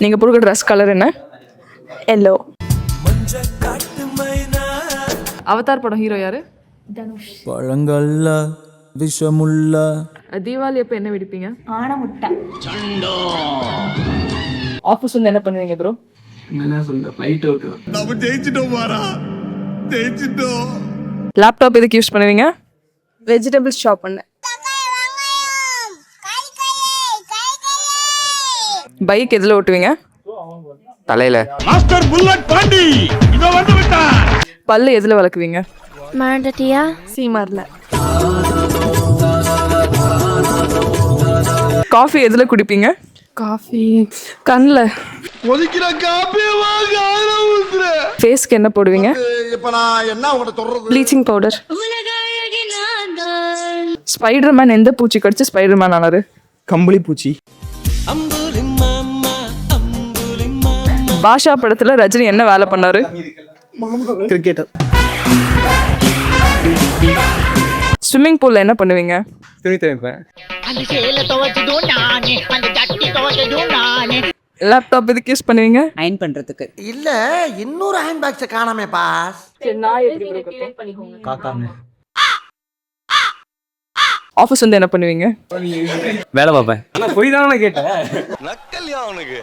நீங்கள் போடுற dress colour என்ன? எல்லோ. அவதார் படம் ஹீரோ யாரு? தனுஷ். பழங்கள்ல விஷமுள்ள. தீபாவளி அப்போ என்ன வெடிப்பீங்க? ஆன முட்டை. ஆஃபீஸ் வந்து என்ன பண்ணுவீங்க ப்ரோ? என்ன சொல்ற ஃப்ளைட் ஓட்டு. நம்ம ஜெயிச்சிட்டோம் பாரா, ஜெயிச்சிட்டோம். லேப்டாப் எதுக்கு யூஸ் பண்ணுவீங்க? வெஜிடபிள்ஸ் ஷாப் பண்ணேன். பைக் எதில் ஓட்டுவீங்க? தலையில. மாஸ்டர் புல்லட் பாண்டி இதோ வந்து விட்டான். பல்லு எதில் வளர்க்குவீங்க? மறந்துட்டியா? சீமார்ல. காஃபி எதில் குடிப்பீங்க? காஃபி கண்ணில். ஒதுக்கிற காப்பியே வாங்க ஆரம்பிச்சுற. ஃபேஸ்க்கு என்ன போடுவீங்க? இப்ப நான் என்ன உங்கள்ட்ட சொல்றது? Bleaching powder. ஸ்பைடர்மேன் எந்த பூச்சி கடிச்சு ஸ்பைடர்மேன் ஆனாரு? கம்பளி பூச்சி. பாஷா படத்துல ரஜினி என்ன வேலை பண்ணாரு? கிரிக்கெட்டர். ஸ்விம்மிங் பூல்ல என்ன பண்ணுவீங்க? துணி துவைப்பேன். லேப்டாப் எதுக்கு யூஸ் பண்ணுவீங்க? அயன் பண்றதுக்கு. இல்ல இன்னொரு ஹேண்ட் பேக்ஸ் காணாமே பாஸ். ஆஃபீஸ் வந்து என்ன பண்ணுவீங்க? வேலை பார்ப்பேன். ஆனா போய் தானே கேட்டேன். நக்கல்யா அவனுக்கு.